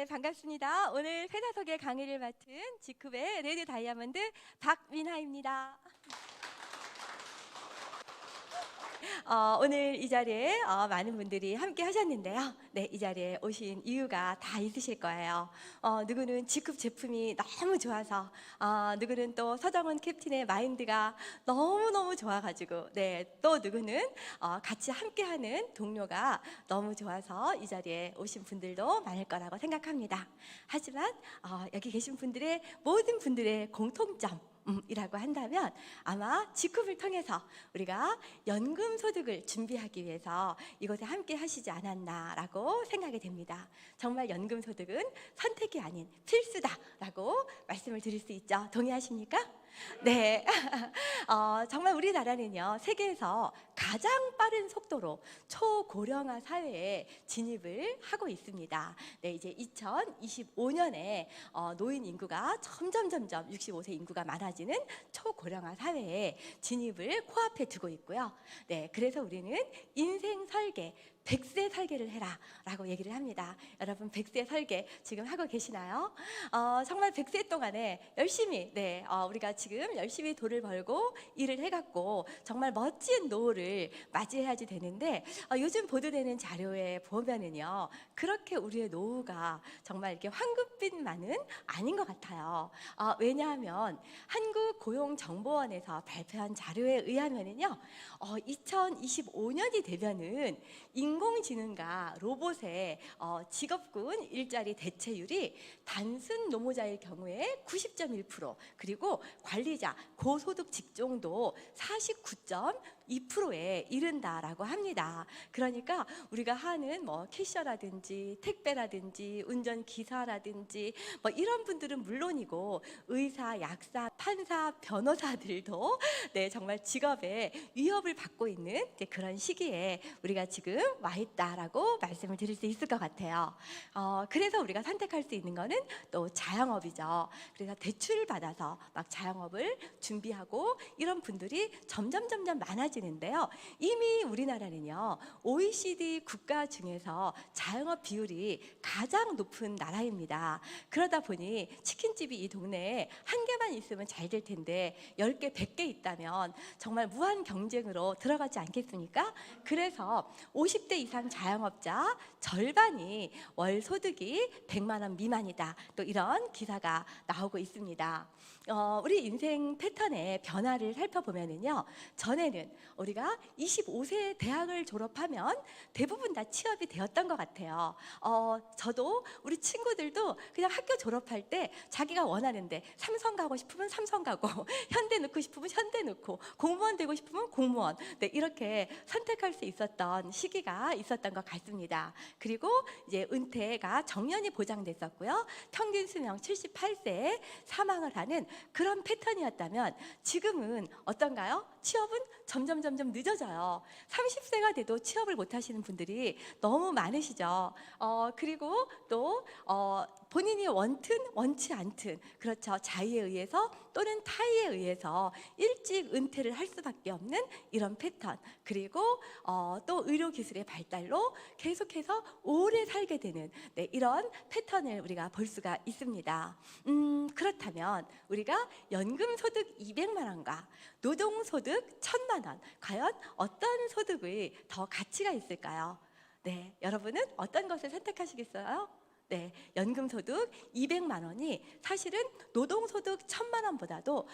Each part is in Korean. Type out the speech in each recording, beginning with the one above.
네, 반갑습니다. 오늘 회사석의 강의를 맡은 지크의 레드 다이아몬드 박민하입니다. 오늘 이 자리에 많은 분들이 함께 하셨는데요. 네, 이 자리에 오신 이유가 다 있으실 거예요. 누구는 지급 제품이 너무 좋아서, 누구는 또 서정은 캡틴의 마인드가 너무너무 좋아가지고, 네, 또 누구는 같이 함께하는 동료가 너무 좋아서 이 자리에 오신 분들도 많을 거라고 생각합니다. 하지만 여기 계신 분들의 모든 분들의 공통점 이라고 한다면 아마 지급을 통해서 우리가 연금 소득을 준비하기 위해서 이곳에 함께 하시지 않았나라고 생각이 됩니다. 정말 연금 소득은 선택이 아닌 필수다라고 말씀을 드릴 수 있죠. 동의하십니까? 네. 정말 우리나라는요, 세계에서 가장 빠른 속도로 초고령화 사회에 진입을 하고 있습니다. 네, 이제 2025년에 노인 인구가 점점 65세 인구가 많아지는 초고령화 사회에 진입을 코앞에 두고 있고요. 네, 그래서 우리는 인생 설계, 100세 설계를 해라 라고 얘기를 합니다. 여러분 100세 설계 지금 하고 계시나요? 정말 100세 동안에 열심히 우리가 지금 열심히 돈을 벌고 일을 해갖고 정말 멋진 노후를 맞이해야지 되는데 요즘 보도되는 자료에 보면은요, 그렇게 우리의 노후가 정말 이렇게 황금빛만은 아닌 것 같아요. 왜냐하면 한국고용정보원에서 발표한 자료에 의하면은요, 2025년이 되면은 인공지능과 로봇의 직업군 일자리 대체율이 단순 노무자의 경우에 90.1%, 그리고 관리자, 고소득 직종도 49.2%에 이른다라고 합니다. 그러니까 우리가 하는 캐셔라든지 택배라든지 운전기사라든지 이런 분들은 물론이고 의사, 약사, 판사, 변호사들도 네, 정말 직업에 위협을 받고 있는 그런 시기에 우리가 지금 와 있다라고 말씀을 드릴 수 있을 것 같아요. 그래서 우리가 선택할 수 있는 거는 또 자영업이죠. 그래서 대출을 받아서 막 자영업을 준비하고 이런 분들이 점점 많아지는데요. 이미 우리나라는요, OECD 국가 중에서 자영업 비율이 가장 높은 나라입니다. 그러다 보니 치킨집이 이 동네에 한 개만 있으면 잘 될 텐데 10개, 100개 있다면 정말 무한 경쟁으로 들어가지 않겠습니까? 그래서 50대 이상 자영업자 절반이 월 소득이 100만 원 미만이다. 또 이런 기사가 나오고 있습니다. 우리 인생 패턴의 변화를 살펴보면은요, 전에는 우리가 25세 대학을 졸업하면 대부분 다 취업이 되었던 것 같아요. 저도 우리 친구들도 그냥 학교 졸업할 때 자기가 원하는데 삼성 가고 싶으면 삼성 가고 현대 넣고 싶으면 현대 넣고 공무원 되고 싶으면 공무원, 네, 이렇게 선택할 수 있었던 시기가 있었던 것 같습니다. 그리고 이제 은퇴가 정년이 보장됐었고요. 평균 수명 78세에 사망을 하는 그런 패턴이었다면 지금은 어떤가요? 취업은 점점 늦어져요. 30세가 돼도 취업을 못 하시는 분들이 너무 많으시죠. 그리고 또 본인이 원튼 원치 않든, 그렇죠, 자의에 의해서 또는 타의에 의해서 일찍 은퇴를 할 수밖에 없는 이런 패턴, 그리고 또 의료기술의 발달로 계속해서 오래 살게 되는 이런 패턴을 우리가 볼 수가 있습니다. 그렇다면 우리가 연금소득 200만 원과 노동소득 1000만 원, 과연 어떤 소득의 더 가치가 있을까요? 네, 여러분은 어떤 것을 선택하시겠어요? 네, 연금소득 200만 원이 사실은 노동소득 1000만 원보다도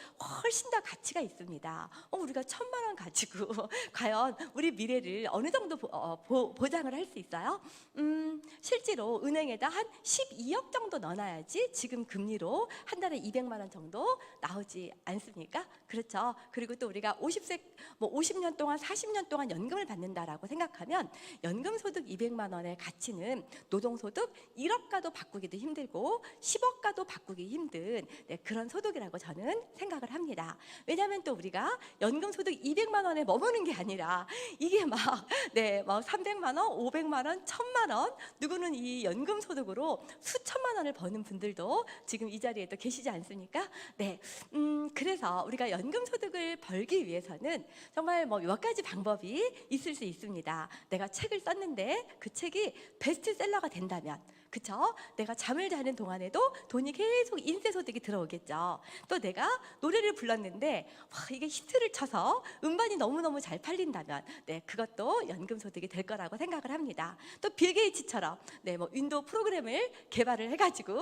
훨씬 더 가치가 있습니다. 우리가 1000만 원 가지고 과연 우리 미래를 어느 정도 보장을 할 수 있어요? 실제로 은행에다 한 12억 정도 넣어놔야지 지금 금리로 한 달에 200만 원 정도 나오지 않습니까? 그렇죠. 그리고 또 우리가 50년 동안 40년 동안 연금을 받는다라고 생각하면 연금소득 200만 원의 가치는 노동소득 1억 가도 바꾸기도 힘들고 10억 가도 바꾸기 힘든 그런 소득이라고 저는 생각을 합니다. 왜냐하면 또 우리가 연금소득 200만 원에 머무는 게 아니라 이게 막 300만 원, 500만 원, 1000만 원, 누구는 이 연금소득으로 수천만 원을 버는 분들도 지금 이 자리에 또 계시지 않습니까? 네, 그래서 우리가 연금소득을 벌기 위해서는 정말 몇 가지 방법이 있을 수 있습니다. 내가 책을 썼는데 그 책이 베스트셀러가 된다면, 그쵸? 내가 잠을 자는 동안에도 돈이 계속 인쇄소득이 들어오겠죠. 또 내가 노래를 불렀는데 와, 이게 히트를 쳐서 음반이 너무너무 잘 팔린다면 그것도 연금소득이 될 거라고 생각을 합니다. 또 빌 게이츠처럼 뭐 윈도우 프로그램을 개발을 해가지고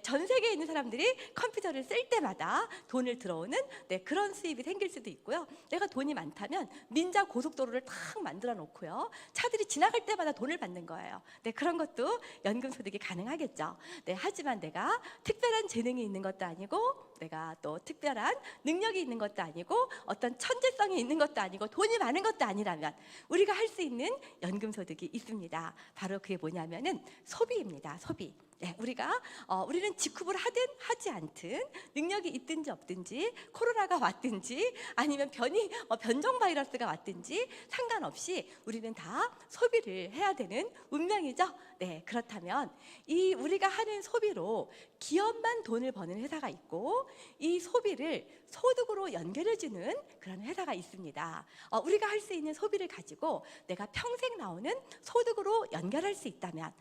전 세계에 있는 사람들이 컴퓨터를 쓸 때마다 돈을 들어오는 그런 수입이 생길 수도 있고요. 내가 돈이 많다면 민자 고속도로를 탁 만들어 놓고요. 차들이 지나갈 때마다 돈을 받는 거예요. 그런 것도 연금소득이 가능하겠죠. 하지만 내가 특별한 재능이 있는 것도 아니고 내가 또 특별한 능력이 있는 것도 아니고 어떤 천재성이 있는 것도 아니고 돈이 많은 것도 아니라면 우리가 할 수 있는 연금소득이 있습니다. 바로 그게 뭐냐면은 소비입니다. 소비. 우리는 직급을 하든 하지 않든 능력이 있든지 없든지 코로나가 왔든지 아니면 변종 바이러스가 왔든지 상관없이 우리는 다 소비를 해야 되는 운명이죠. 그렇다면 이 우리가 하는 소비로 기업만 돈을 버는 회사가 있고 이 소비를 소득으로 연결해주는 그런 회사가 있습니다. 우리가 할 수 있는 소비를 가지고 내가 평생 나오는 소득으로 연결할 수 있다면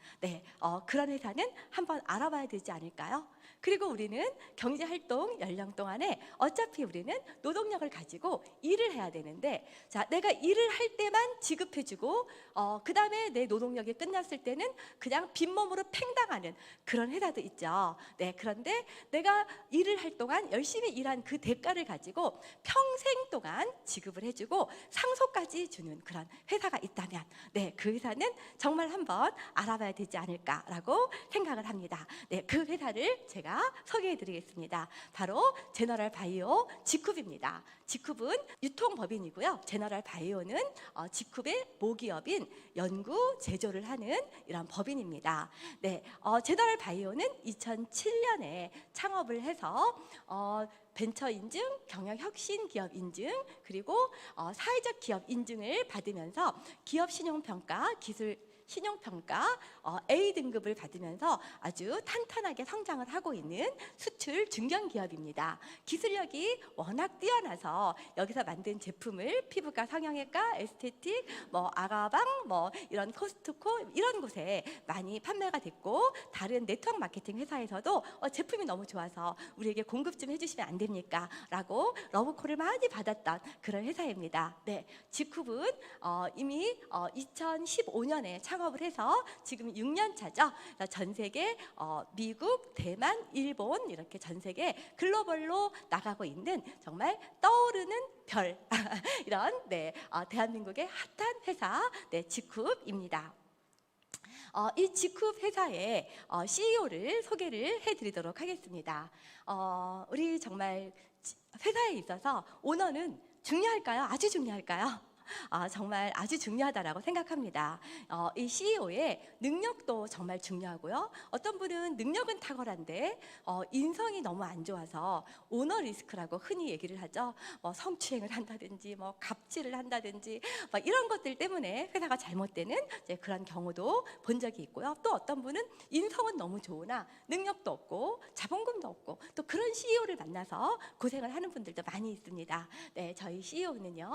그런 회사는 한번 알아봐야 되지 않을까요? 그리고 우리는 경제활동 연령 동안에 어차피 우리는 노동력을 가지고 일을 해야 되는데 내가 일을 할 때만 지급해주고 그 다음에 내 노동력이 끝났을 때는 그냥 빈몸으로 팽당하는 그런 회사도 있죠. 그런데 내가 일을 할 동안 열심히 일한 그 대가를 가지고 평생 동안 지급을 해주고 상속까지 주는 그런 회사가 있다면 그 회사는 정말 한번 알아봐야 되지 않을까라고 생각을 합니다. 그 회사를 제가 소개해드리겠습니다. 바로 제너럴 바이오 지쿱입니다. 지쿱은 유통법인이고요. 제너럴 바이오는 지쿱의 모기업인 연구 제조를 하는 이런 법인입니다. 제너럴 바이오는 2007년에 창업을 해서 벤처 인증, 경영 혁신 기업 인증, 그리고 사회적 기업 인증을 받으면서 기업 신용평가, 기술 신용평가 A 등급을 받으면서 아주 탄탄하게 성장을 하고 있는 수출 중견기업입니다. 기술력이 워낙 뛰어나서 여기서 만든 제품을 피부과 성형외과, 에스테틱, 아가방, 이런 코스트코 이런 곳에 많이 판매가 됐고 다른 네트워크 마케팅 회사에서도 제품이 너무 좋아서 우리에게 공급 좀 해주시면 안 됩니까? 라고 러브콜을 많이 받았던 그런 회사입니다. 지쿱은 이미 2015년에 창업을 해서 지금 6년 차죠. 전 세계 미국, 대만, 일본 이렇게 전 세계 글로벌로 나가고 있는 정말 떠오르는 별 이런 대한민국의 핫한 회사 지쿱입니다. 이 지쿱 회사의 CEO를 소개를 해드리도록 하겠습니다. 우리 정말 회사에 있어서 오너는 중요할까요? 아주 중요할까요? 정말 아주 중요하다라고 생각합니다. 이 CEO의 능력도 정말 중요하고요. 어떤 분은 능력은 탁월한데 인성이 너무 안 좋아서 오너 리스크라고 흔히 얘기를 하죠. 성추행을 한다든지 갑질을 한다든지 이런 것들 때문에 회사가 잘못되는 그런 경우도 본 적이 있고요. 또 어떤 분은 인성은 너무 좋으나 능력도 없고 자본금도 없고 또 그런 CEO를 만나서 고생을 하는 분들도 많이 있습니다. 저희 CEO는요.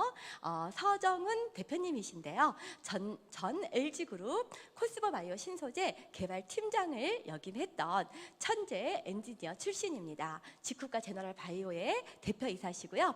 서정은 대표님이신데요. 전 LG그룹 코스모바이오 신소재 개발팀장을 역임했던 천재 엔지니어 출신입니다. 지쿱과 제너럴 바이오의 대표이사시고요.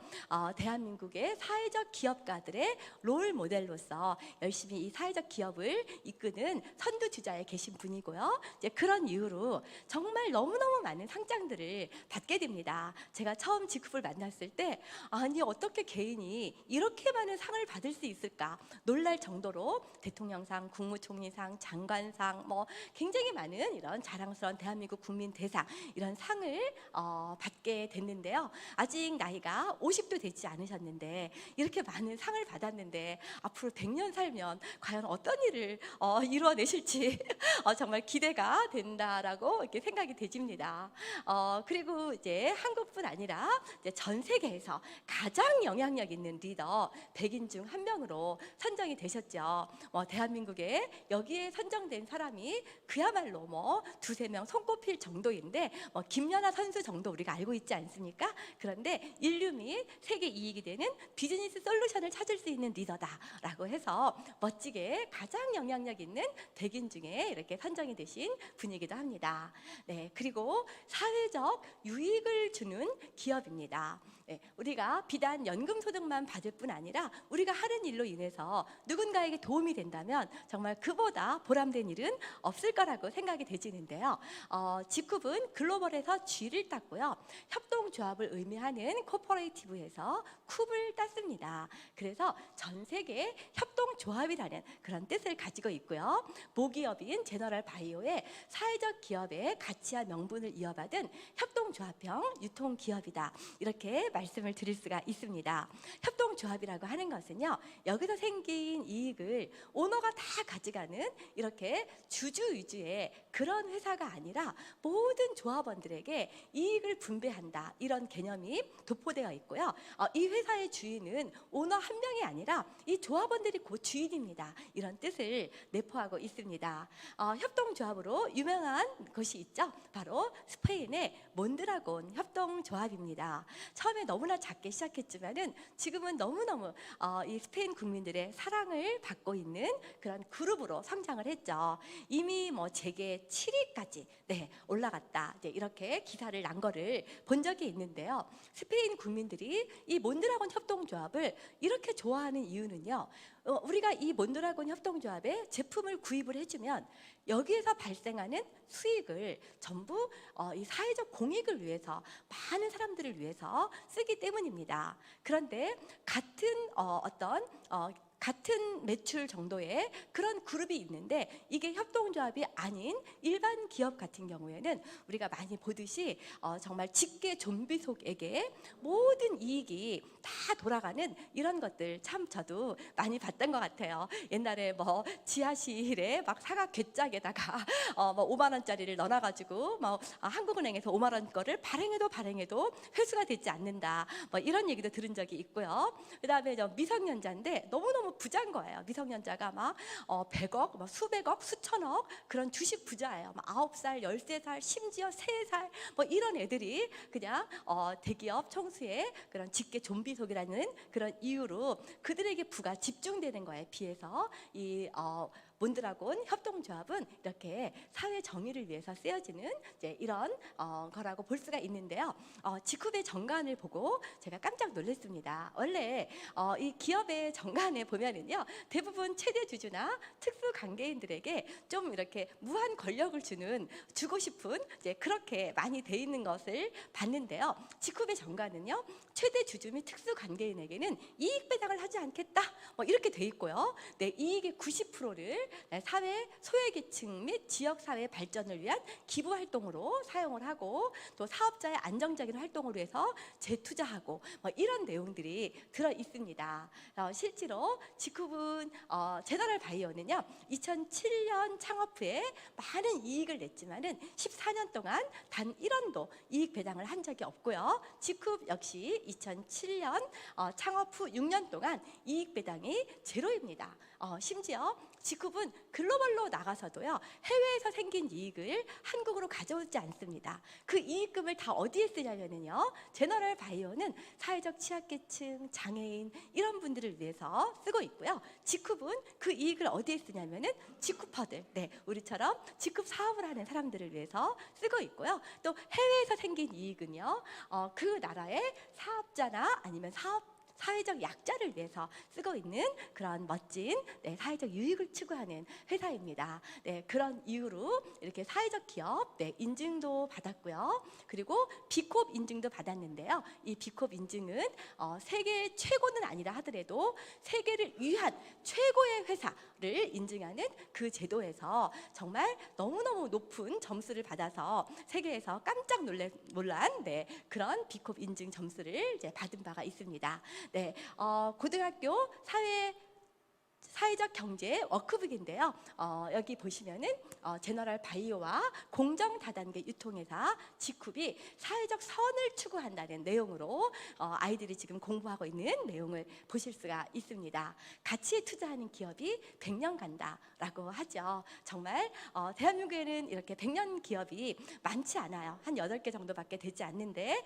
대한민국의 사회적 기업가들의 롤 모델로서 열심히 이 사회적 기업을 이끄는 선두주자에 계신 분이고요. 그런 이유로 정말 너무너무 많은 상장들을 받게 됩니다. 제가 처음 지쿱을 만났을 때 아니 어떻게 개인이 이렇게 많은 상을 받을 수 있을까 놀랄 정도로 대통령상, 국무총리상, 장관상 굉장히 많은 이런 자랑스러운 대한민국 국민 대상 이런 상을 받게 됐는데요. 아직 나이가 50도 되지 않으셨는데 이렇게 많은 상을 받았는데 앞으로 100년 살면 과연 어떤 일을 이루어내실지 정말 기대가 된다라고 이렇게 생각이 되집니다. 그리고 이제 한국뿐 아니라 이제 전 세계에서 가장 영향력 있는 리더 100인 중 중 한 명으로 선정이 되셨죠. 대한민국에 여기에 선정된 사람이 그야말로 두세 명 손꼽힐 정도인데 김연아 선수 정도 우리가 알고 있지 않습니까? 그런데 인류 및 세계 이익이 되는 비즈니스 솔루션을 찾을 수 있는 리더다라고 해서 멋지게 가장 영향력 있는 100인 중에 이렇게 선정이 되신 분이기도 합니다. 네, 그리고 사회적 유익을 주는 기업입니다. 네, 우리가 비단 연금 소득만 받을 뿐 아니라 우리가 하는 일로 인해서 누군가에게 도움이 된다면 정말 그보다 보람된 일은 없을 거라고 생각이 되지는데요. 직급은 글로벌에서 G를 땄고요. 협동조합을 의미하는 코퍼레이티브에서 쿱을 땄습니다. 그래서 전 세계 협동조합이라는 그런 뜻을 가지고 있고요. 모기업인 제너럴 바이오의 사회적 기업의 가치와 명분을 이어받은 협동조합형 유통기업이다. 이렇게 말씀을 드릴 수가 있습니다. 협동조합이라고 하는 것은요, 여기서 생긴 이익을 오너가 다 가져가는 이렇게 주주 위주의 그런 회사가 아니라 모든 조합원들에게 이익을 분배한다, 이런 개념이 도포되어 있고요. 이 회사의 주인은 오너 한 명이 아니라 이 조합원들이 곧 주인입니다. 이런 뜻을 내포하고 있습니다. 협동조합으로 유명한 곳이 있죠. 바로 스페인의 몬드라곤 협동조합입니다. 처음에 너무나 작게 시작했지만은 지금은 너무너무 이 스페인 국민들의 사랑을 받고 있는 그런 그룹으로 성장을 했죠. 이미 재계 7위까지 올라갔다, 이렇게 기사를 난 거를 본 적이 있는데요. 스페인 국민들이 이 몬드라곤 협동조합을 이렇게 좋아하는 이유는요, 우리가 이 몬드라곤 협동조합에 제품을 구입을 해주면 여기에서 발생하는 수익을 전부 이 사회적 공익을 위해서, 많은 사람들을 위해서 쓰기 때문입니다. 그런데 같은 같은 매출 정도의 그런 그룹이 있는데 이게 협동조합이 아닌 일반 기업 같은 경우에는 우리가 많이 보듯이 정말 직계 좀비 속에게 모든 이익이 다 돌아가는 이런 것들 참 저도 많이 봤던 것 같아요. 옛날에 지하실에 막 사각 괴짝에다가 5만 원짜리를 넣어놔가지고 한국은행에서 5만 원 거를 발행해도 회수가 되지 않는다, 이런 얘기도 들은 적이 있고요. 그다음에 미성년자인데 너무너무 부자인 거예요. 미성년자가 100억, 수백억, 수천억 그런 주식 부자예요. 9살, 13살, 심지어 3살 이런 애들이 그냥 대기업 총수의 그런 직계 좀비 속이라는 그런 이유로 그들에게 부가 집중되는 거에 비해서 이 몬드라곤 협동조합은 이렇게 사회 정의를 위해서 쓰여지는 이런 거라고 볼 수가 있는데요. 지쿱의 정관을 보고 제가 깜짝 놀랐습니다. 원래 이 기업의 정관에 보면은요, 대부분 최대 주주나 특수 관계인들에게 좀 이렇게 무한 권력을 주고 싶은 그렇게 많이 돼 있는 것을 봤는데요. 지쿱의 정관은요, 최대 주주 및 특수 관계인에게는 이익 배당을 하지 않겠다, 이렇게 돼 있고요. 이익의 90%를 사회 소외계층 및 지역사회 발전을 위한 기부 활동으로 사용을 하고, 또 사업자의 안정적인 활동을 위해서 재투자하고 이런 내용들이 들어 있습니다. 실제로 지쿱은 제너럴 바이오는요, 2007년 창업 후에 많은 이익을 냈지만은 14년 동안 단 1원도 이익 배당을 한 적이 없고요. 지쿱 역시 2007년 창업 후 6년 동안 이익 배당이 제로입니다. 심지어 지쿱은 글로벌로 나가서도요, 해외에서 생긴 이익을 한국으로 가져오지 않습니다. 그 이익금을 다 어디에 쓰냐면요, 제너럴 바이오는 사회적 취약계층, 장애인 이런 분들을 위해서 쓰고 있고요. 지쿱은 그 이익을 어디에 쓰냐면은 지쿠퍼들, 우리처럼 지쿱 사업을 하는 사람들을 위해서 쓰고 있고요. 또 해외에서 생긴 이익은요, 그 나라의 사업자나 아니면 사회적 약자를 위해서 쓰고 있는 그런 멋진 사회적 유익을 추구하는 회사입니다. 그런 이유로 이렇게 사회적 기업 인증도 받았고요. 그리고 비콥 인증도 받았는데요. 이 비콥 인증은 세계 최고는 아니라 하더라도 세계를 위한 최고의 회사를 인증하는 그 제도에서 정말 너무너무 높은 점수를 받아서 세계에서 깜짝 놀란 그런 비콥 인증 점수를 받은 바가 있습니다. 고등학교 사회 사회적 경제의 워크북인데요. 여기 보시면은 제너럴 바이오와 공정 다단계 유통회사 지쿱이 사회적 선을 추구한다는 내용으로 아이들이 지금 공부하고 있는 내용을 보실 수가 있습니다. 가치에 투자하는 기업이 100년 간다라고 하죠. 정말 대한민국에는 이렇게 100년 기업이 많지 않아요. 한 8개 정도밖에 되지 않는데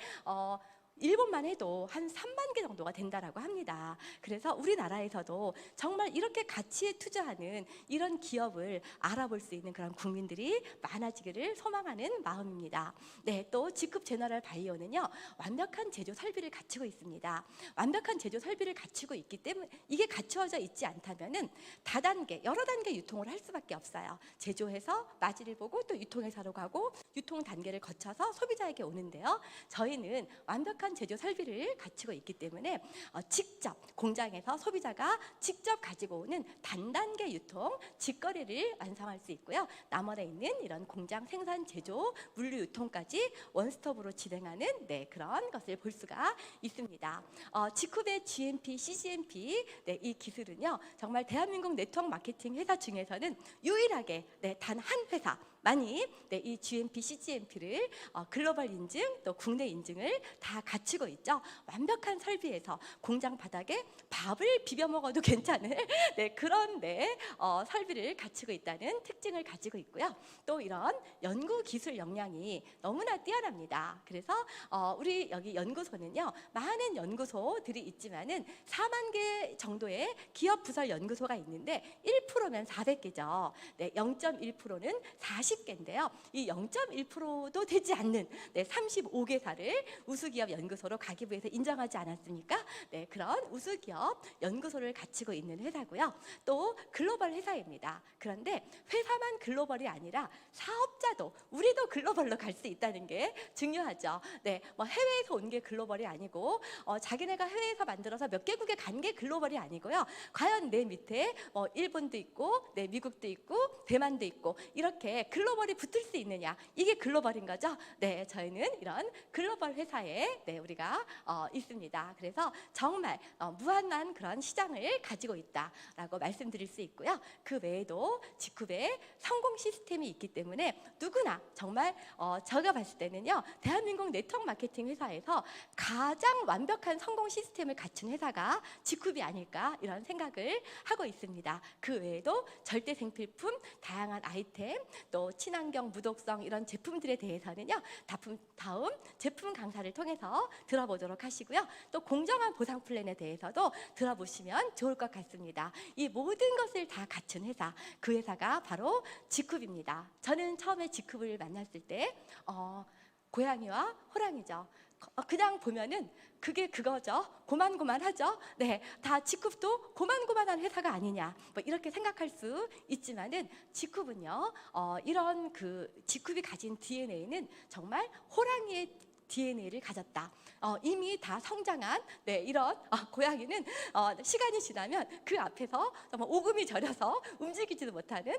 일본만 해도 한 3만 개 정도가 된다라고 합니다. 그래서 우리나라에서도 정말 이렇게 가치에 투자하는 이런 기업을 알아볼 수 있는 그런 국민들이 많아지기를 소망하는 마음입니다. 네, 또 지쿱 제너럴 바이오는요, 완벽한 제조 설비를 갖추고 있습니다. 완벽한 제조 설비를 갖추고 있기 때문에 이게 갖추어져 있지 않다면은 다단계, 여러 단계 유통을 할 수밖에 없어요. 제조해서 마진을 보고 또 유통회사로 가고 유통 단계를 거쳐서 소비자에게 오는데요. 저희는 완벽한 제조 설비를 갖추고 있기 때문에 직접 공장에서 소비자가 직접 가지고 오는 단단계 유통, 직거래를 완성할 수 있고요. 남원에 있는 이런 공장 생산, 제조, 물류 유통까지 원스톱으로 진행하는 그런 것을 볼 수가 있습니다. 지쿱의 GMP, CGMP 이 기술은요, 정말 대한민국 네트워크 마케팅 회사 중에서는 유일하게 단 한 회사 많이 이 GMP, CGMP를 글로벌 인증 또 국내 인증을 다 갖추고 있죠. 완벽한 설비에서 공장 바닥에 밥을 비벼 먹어도 괜찮은 그런 설비를 갖추고 있다는 특징을 가지고 있고요. 또 이런 연구 기술 역량이 너무나 뛰어납니다. 그래서 우리 여기 연구소는요, 많은 연구소들이 있지만은 4만 개 정도의 기업 부설 연구소가 있는데 1%면 400개죠. 0.1%는 40개인데요. 이 0.1%도 되지 않는 35개사를 우수기업 연구소로 가계부에서 인정하지 않았습니까? 그런 우수기업 연구소를 갖추고 있는 회사고요. 또 글로벌 회사입니다. 그런데 회사만 글로벌이 아니라 사업자도 우리도 글로벌로 갈 수 있다는 게 중요하죠. 해외에서 온 게 글로벌이 아니고 자기네가 해외에서 만들어서 몇 개국에 간 게 글로벌이 아니고요. 과연 내 밑에 일본도 있고 미국도 있고 대만도 있고 이렇게 글로벌이 붙을 수 있느냐, 이게 글로벌인 거죠. 저희는 이런 글로벌 회사에 우리가 있습니다. 그래서 정말 무한한 그런 시장을 가지고 있다라고 말씀드릴 수 있고요. 그 외에도 지쿱의 성공 시스템이 있기 때문에 누구나 정말 제가 봤을 때는요, 대한민국 네트워크 마케팅 회사에서 가장 완벽한 성공 시스템을 갖춘 회사가 지쿱이 아닐까 이런 생각을 하고 있습니다. 그 외에도 절대 생필품, 다양한 아이템, 또 친환경, 무독성 이런 제품들에 대해서는요, 다음 제품 강사를 통해서 들어보도록 하시고요. 또 공정한 보상 플랜에 대해서도 들어보시면 좋을 것 같습니다. 이 모든 것을 다 갖춘 회사, 그 회사가 바로 지쿱입니다. 저는 처음에 지쿱을 만났을 때 고양이와 호랑이죠. 그냥 보면은 그게 그거죠. 고만고만하죠. 다 지쿱도 고만고만한 회사가 아니냐, 이렇게 생각할 수 있지만은 지쿱은요, 이런 지쿱이 가진 DNA는 정말 호랑이의 DNA를 가졌다. 이미 다 성장한 이런 고양이는 시간이 지나면 그 앞에서 정말 오금이 저려서 움직이지도 못하는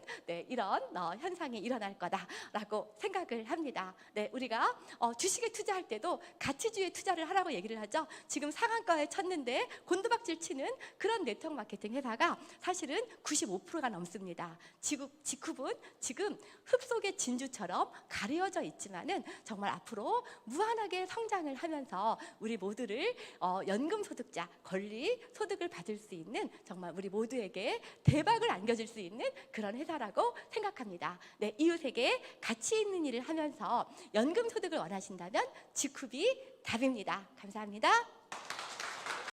이런 현상이 일어날 거다라고 생각을 합니다. 우리가 주식에 투자할 때도 가치주에 투자를 하라고 얘기를 하죠. 지금 상한가에 쳤는데 곤두박질 치는 그런 네트워크 마케팅 회사가 사실은 95%가 넘습니다. 지쿱은 지금 흙 속의 진주처럼 가려져 있지만은 정말 앞으로 무한하게 성장을 하면서 우리 모두를 연금소득자, 권리소득을 받을 수 있는 정말 우리 모두에게 대박을 안겨줄 수 있는 그런 회사라고 생각합니다. 이웃에게 가치 있는 일을 하면서 연금소득을 원하신다면 지쿱이 답입니다. 감사합니다.